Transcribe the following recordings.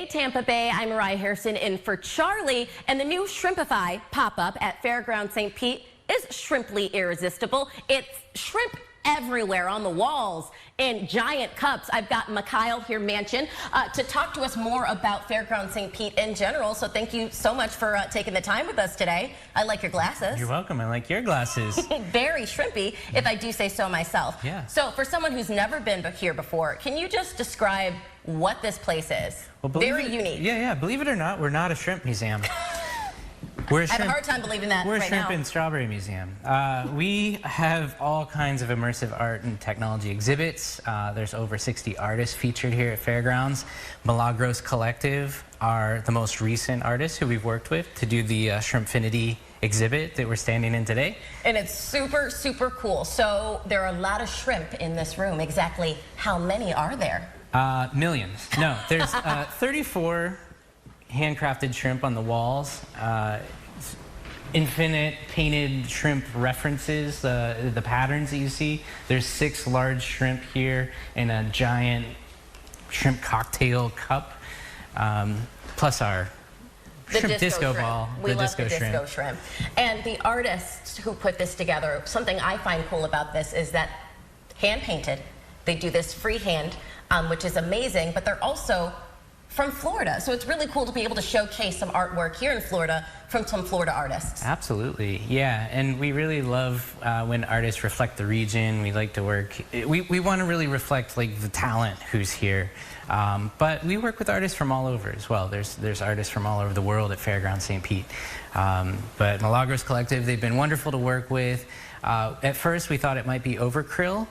Tampa Bay. I'm Mariah Harrison in for Charlie, and the new Shrimpify pop-up at Fairgrounds St. Pete is shrimply irresistible. It's shrimp everywhere on the walls in giant cups. I've got Mikhail here, Mansion, to talk to us more about Fairgrounds St. Pete in general. So thank you so much for taking the time with us today. I like your glasses. You're welcome. I like your glasses. Very shrimpy, if I do say so myself. Yeah. So for someone who's never been here before, can you just describe what this place is? Well, very unique. Yeah. Believe it or not, we're not a shrimp museum. I have a hard time believing that. We're a right shrimp now. and strawberry museum. We have all kinds of immersive art and technology exhibits. There's over 60 artists featured here at Fairgrounds. Milagros Collective are the most recent artists who we've worked with to do the Shrimpfinity exhibit that we're standing in today. And it's super, super cool. So there are a lot of shrimp in this room. Exactly how many are there? Millions. No, there's 34 handcrafted shrimp on the walls. Infinite painted shrimp references, the patterns that you see. There's 6 large shrimp here in a giant shrimp cocktail cup, plus our shrimp disco ball. We love the disco shrimp. And the artists who put this together, something I find cool about this is that hand painted. They do this freehand, which is amazing, but they're also from Florida. So it's really cool to be able to showcase some artwork here in Florida from some Florida artists. Absolutely, yeah. And we really love when artists reflect the region. We like to work, we want to really reflect like the talent who's here. But we work with artists from all over as well. There's artists from all over the world at Fairgrounds St. Pete. But Milagros Collective, they've been wonderful to work with. At first we thought it might be overkill.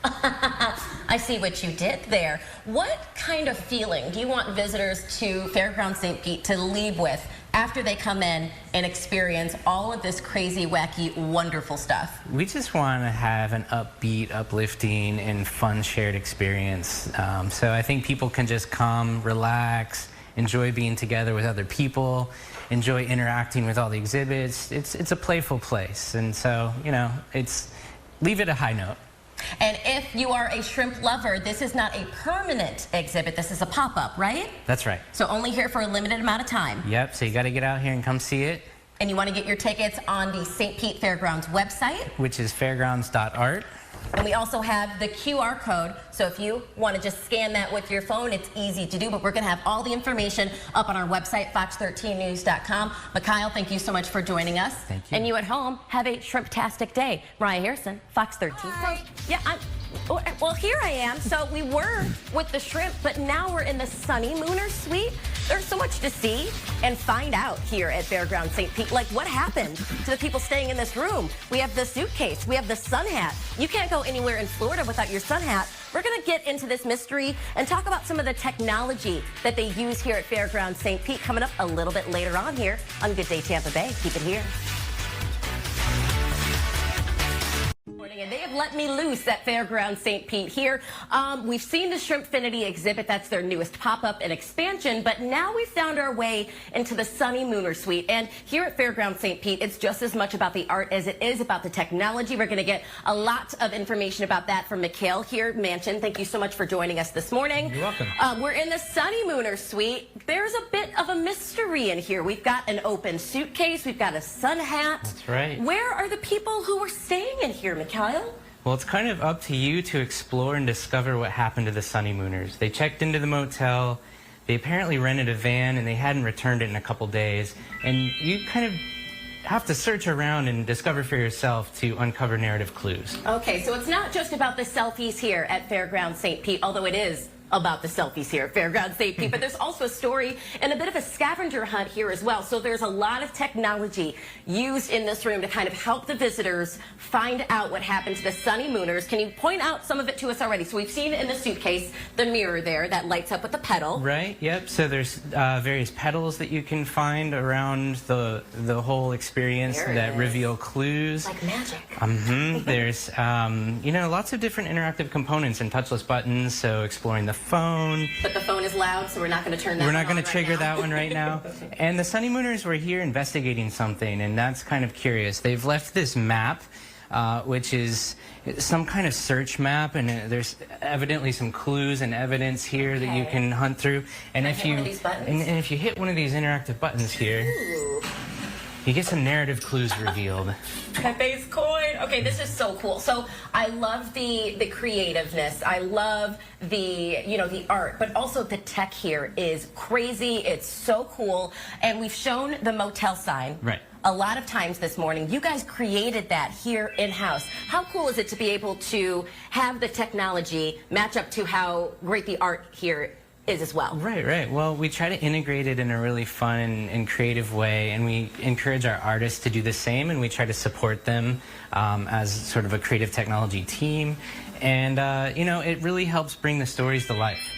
I see what you did there. What kind of feeling do you want visitors to Fairgrounds St. Pete to leave with after they come in and experience all of this crazy, wacky, wonderful stuff? We just want to have an upbeat, uplifting, and fun shared experience. So I think people can just come, relax, enjoy being together with other people, enjoy interacting with all the exhibits. It's a playful place, and so, you know, leave it a high note. And if you are a shrimp lover, this is not a permanent exhibit. This is a pop-up, right? That's right. So only here for a limited amount of time. Yep, so you got to get out here and come see it. And you want to get your tickets on the St. Pete Fairgrounds website, which is fairgrounds.art. And we also have the QR code, so if you want to just scan that with your phone, it's easy to do, but we're going to have all the information up on our website, fox13news.com. Mikhail, thank you so much for joining us. Thank you. And you at home, have a shrimptastic day. Mariah Harrison, Fox 13. Hi. Yeah, well, here I am. So we were with the shrimp, but now we're in the Sunny Mooner Suite. There's so much to see and find out here at Fairgrounds St. Pete. Like, what happened to the people staying in this room? We have the suitcase. We have the sun hat. You can't go anywhere in Florida without your sun hat. We're going to get into this mystery and talk about some of the technology that they use here at Fairgrounds St. Pete coming up a little bit later on here on Good Day Tampa Bay. Keep it here. And they have let me loose at Fairgrounds St. Pete here. We've seen the Shrimpfinity exhibit. That's their newest pop-up and expansion. But now we found our way into the Sunny Mooner Suite. And here at Fairgrounds St. Pete, it's just as much about the art as it is about the technology. We're going to get a lot of information about that from Mikhail here, Mansion. Thank you so much for joining us this morning. You're welcome. We're in the Sunny Mooner Suite. There's a bit of a mystery in here. We've got an open suitcase. We've got a sun hat. That's right. Where are the people who were staying in here, Mikhail? Well, it's kind of up to you to explore and discover what happened to the Sunny Mooners. They checked into the motel, they apparently rented a van, and they hadn't returned it in a couple days. And you kind of have to search around and discover for yourself to uncover narrative clues. Okay, so it's not just about the selfies here at Fairgrounds St. Pete, although it is about the selfies here at Fairgrounds St. Pete, but there's also a story and a bit of a scavenger hunt here as well. So there's a lot of technology used in this room to kind of help the visitors find out what happened to the Sunny Mooners. Can you point out some of it to us already? So we've seen in the suitcase the mirror there that lights up with the pedal. Right, yep. So there's various pedals that you can find around the whole experience that reveal clues. Like magic. There's, you know, lots of different interactive components and touchless buttons, so exploring the phone. But the phone is loud, so we're not going to turn that on. We're not going to trigger right that one right now. And the Sunny Mooners were here investigating something, and that's kind of curious. They've left this map which is some kind of search map, and there's evidently some clues and evidence here that you can hunt through. And if you and if you hit one of these interactive buttons here, you get some narrative clues revealed. Pepe's coin. Okay, this is so cool. So I love the creativeness. I love the the art, but also the tech here is crazy. It's so cool. And we've shown the motel sign. Right. A lot of times this morning. You guys created that here in-house. How cool is it to be able to have the technology match up to how great the art here is as well? Right. Well, we try to integrate it in a really fun and creative way, and we encourage our artists to do the same, and we try to support them as sort of a creative technology team. And, it really helps bring the stories to life.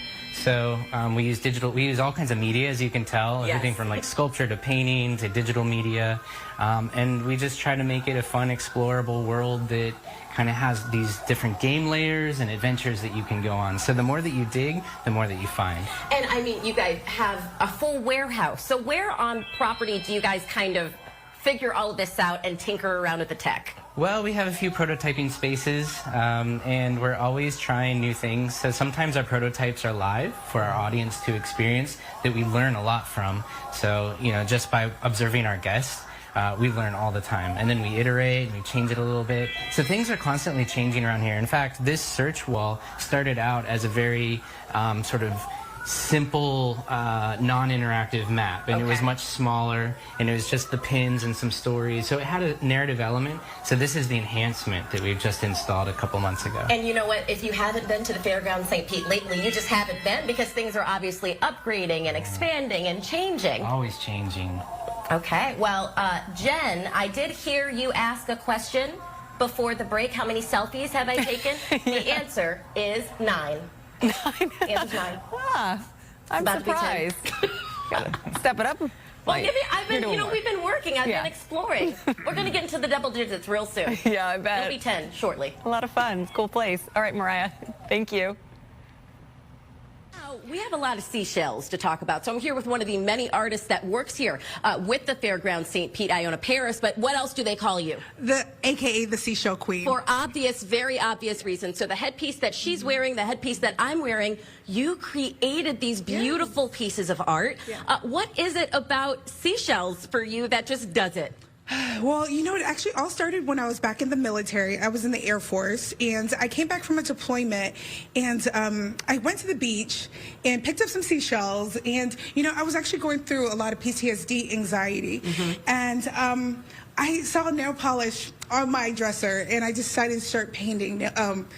So we use all kinds of media, as you can tell, everything from like sculpture to painting to digital media. And we just try to make it a fun, explorable world that kind of has these different game layers and adventures that you can go on. So the more that you dig, the more that you find. And I mean, you guys have a full warehouse. So where on property do you guys kind of figure all of this out and tinker around with the tech? Well, we have a few prototyping spaces, and we're always trying new things. So sometimes our prototypes are live for our audience to experience that we learn a lot from. So, just by observing our guests, we learn all the time. And then we iterate and we change it a little bit. So things are constantly changing around here. In fact, this search wall started out as a very sort of simple, non-interactive map, and it was much smaller, and it was just the pins and some stories, so it had a narrative element. So this is the enhancement that we've just installed a couple months ago. And you know what, if you haven't been to the Fairgrounds St. Pete lately, you just haven't been, because things are obviously upgrading and expanding and changing. Always changing. Okay, well, Jen, I did hear you ask a question before the break. How many selfies have I taken? The answer is 9. 9. Answer's 9. Ah, I'm surprised. Gotta step it up. Well, we've been working. I've been exploring. We're going to get into the double digits real soon. Yeah, I bet. It'll be 10 shortly. A lot of fun. It's a cool place. All right, Mariah, thank you. We have a lot of seashells to talk about, so I'm here with one of the many artists that works here with the Fairgrounds St. Pete, Iona Paris. But what else do they call you? AKA the Seashell Queen. For obvious, very obvious reasons. So the headpiece that she's wearing, the headpiece that I'm wearing, you created these beautiful pieces of art. What is it about seashells for you that just does it? Well, it actually all started when I was back in the military. I was in the Air Force, and I came back from a deployment, and I went to the beach and picked up some seashells, and, I was actually going through a lot of PTSD anxiety, and I saw nail polish on my dresser, and I decided to start painting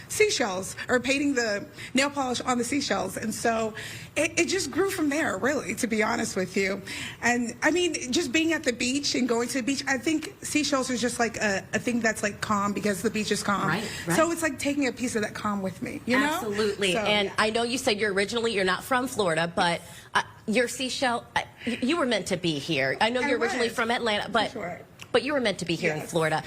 seashells, or painting the nail polish on the seashells. And so it just grew from there, really, to be honest with you. And I mean, just being at the beach and going to the beach, I think seashells are just like a thing that's like calm, because the beach is calm. Right. So it's like taking a piece of that calm with me, you know? Absolutely. So, and I know you said you're not from Florida, but your seashell, you were meant to be here. I know you're originally from Atlanta, but but you were meant to be here in Florida.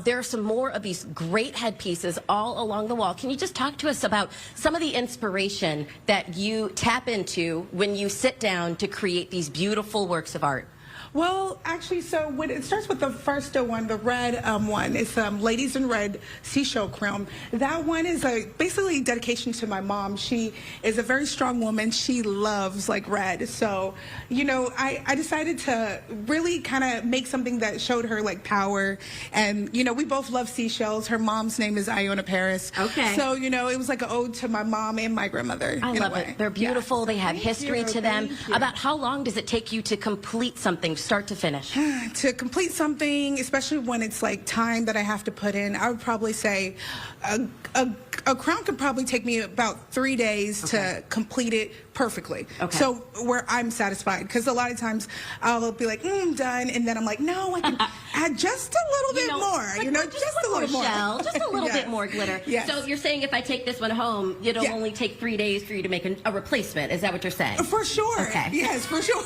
There are some more of these great headpieces all along the wall. Can you just talk to us about some of the inspiration that you tap into when you sit down to create these beautiful works of art? Well, actually, so when it starts with the first one, the red one, it's Ladies in Red Seashell Crown. That one is basically a dedication to my mom. She is a very strong woman. She loves like red. So, I decided to really kind of make something that showed her like power. And, we both love seashells. Her mom's name is Iona Paris. Okay. So, it was like an ode to my mom and my grandmother. I love it. They're beautiful. Yes. They have history to them. About how long does it take you to complete something, start to finish? To complete something, especially when it's like time that I have to put in, I would probably say a crown could probably take me about 3 days to complete it perfectly. So where I'm satisfied, because a lot of times I'll be like, done, and then I'm like, no, I can add just a little bit more, just a little more. Shell, just a little bit more glitter. So you're saying if I take this one home, it'll only take 3 days for you to make a replacement. Is that what you're saying? For sure. Okay. Yes, for sure.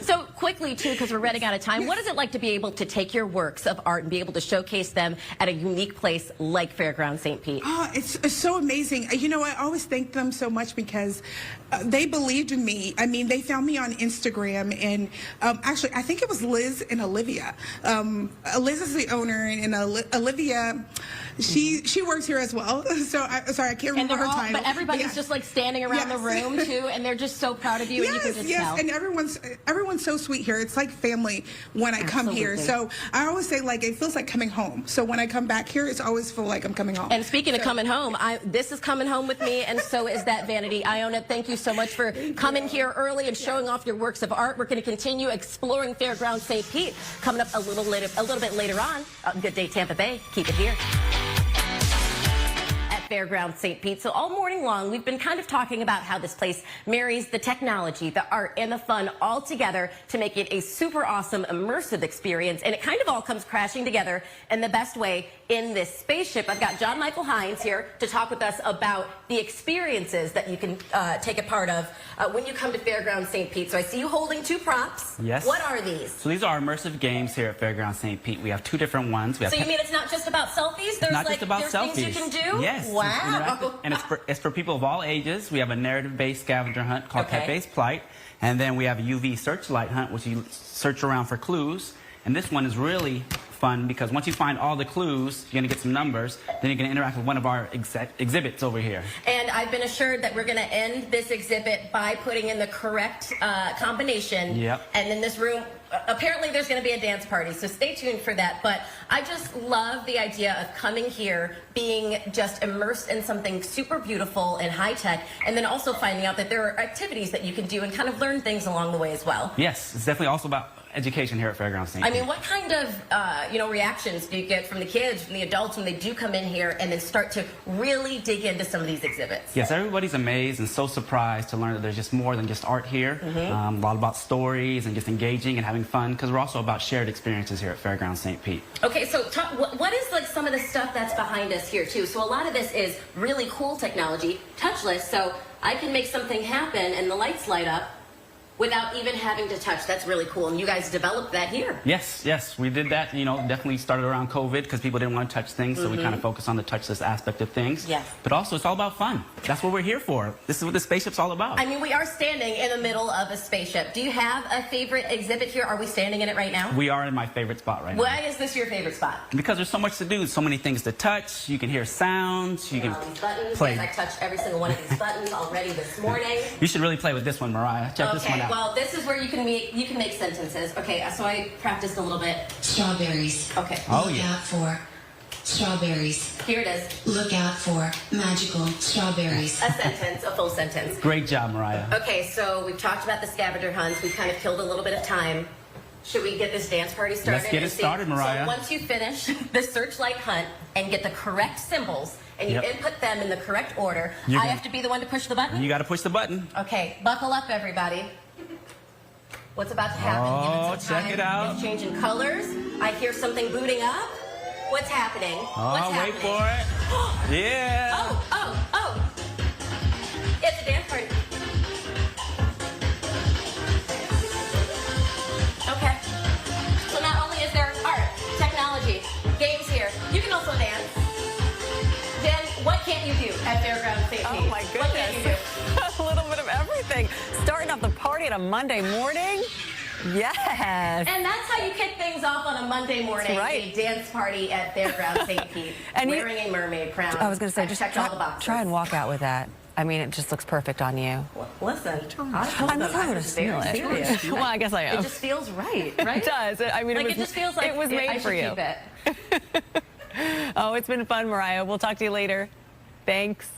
So quickly, too, because we're running out of time, what is it like to be able to take your works of art and be able to showcase them at a unique place like Fairgrounds St. Pete? Oh, it's so amazing. I always thank them so much, because they believed in me. I mean, they found me on Instagram, and actually, I think it was Liz and Olivia. Liz is the owner, and Olivia, she works here as well. So sorry, I can't remember her title. But everybody's just like standing around the room too, and they're just so proud of you, and you can just tell. And everyone's so sweet here. It's like family when I come here. So I always say, like, it feels like coming home. So when I come back here, it's always feel like I'm coming home. And speaking of coming home, this is coming home with me, and so is that vanity. Iona, thank you so much for coming here early and showing off your works of art. We're going to continue exploring Fairgrounds St. Pete coming up a little bit later on. Good Day Tampa Bay. Keep it here. Fairgrounds St. Pete. So all morning long, we've been kind of talking about how this place marries the technology, the art, and the fun all together to make it a super awesome, immersive experience. And it kind of all comes crashing together in the best way in this spaceship. I've got John Michael Hines here to talk with us about the experiences that you can take a part of when you come to Fairgrounds St. Pete. So I see you holding two props. Yes. What are these? So these are immersive games here at Fairgrounds St. Pete. We have two different ones. So you mean it's not just about selfies? There's not like just about there's selfies. things you can do? Yes. Wow. And it's for people of all ages. We have a narrative-based scavenger hunt called Pet-Based Flight. And then we have a UV searchlight hunt, which you search around for clues. And this one is really fun because once you find all the clues, you're going to get some numbers. Then you're going to interact with one of our exhibits over here. And I've been assured that we're going to end this exhibit by putting in the correct combination. Yep. And in this room, apparently there's going to be a dance party, so stay tuned for that. But I just love the idea of coming here, being just immersed in something super beautiful and high-tech, and then also finding out that there are activities that you can do and kind of learn things along the way as well. Yes, it's definitely also about education here at Fairgrounds St. I mean, what kind of reactions do you get from the kids, from the adults when they do come in here and then start to really dig into some of these exhibits? Yes, everybody's amazed and so surprised to learn that there's just more than just art here. A lot about stories and just engaging and having fun, because we're also about shared experiences here at Fairgrounds St. Pete. Okay, so what is like some of the stuff that's behind us here too? So a lot of this is really cool technology, touchless, so I can make something happen and the lights light up without even having to touch. That's really cool. And you guys developed that here. Yes, we did that. You know, definitely started around COVID because people didn't want to touch things, so we kind of focused on the touchless aspect of things. Yes. But also, it's all about fun. That's what we're here for. This is what the spaceship's all about. I mean, we are standing in the middle of a spaceship. Do you have a favorite exhibit here? Are we standing in it right now? We are in my favorite spot right now. Why is this your favorite spot? Because there's so much to do, so many things to touch. You can hear sounds. You can These buttons. play. Yes, I touched every single one of these buttons already this morning. You should really play with this one, Mariah. Check this one out. Well, this is where you can make sentences. Okay, so I practiced a little bit. Strawberries. Okay. Oh, Look yeah. out for strawberries. Here it is. Look out for magical strawberries. A sentence, a full sentence. Great job, Mariah. Okay, so we've talked about the scavenger hunts. We've kind of killed a little bit of time. Should we get this dance party started? Let's get it started, Mariah. So once you finish the searchlight hunt and get the correct symbols and you input them in the correct order, I have to be the one to push the button? You got to push the button. Okay, buckle up, everybody. What's about to happen? Oh, Give it some check time. it out. It's changing colors. I hear something booting up. What's happening? What's Wait happening? for it. Yeah. Oh. It's a dance party. Okay. So not only is there art, technology, games here, you can also dance. Jen, what can't you do at Fairgrounds St. Pete? Oh my goodness. What can't you do? A little bit of everything. Starting off the party on a Monday morning. Yes. And that's how you kick things off on a Monday morning. That's right. A dance party at Fairgrounds St. Pete. And wearing a mermaid crown. I was going to say, I've just checked all the boxes. try and walk out with that. I mean, it just looks perfect on you. Listen, I'm not going to smell it. Serious. Well, I guess I am. It just feels right? It does. I mean, Like it just feels like it was made I for should you. keep it. Oh, it's been fun, Mariah. We'll talk to you later. Thanks.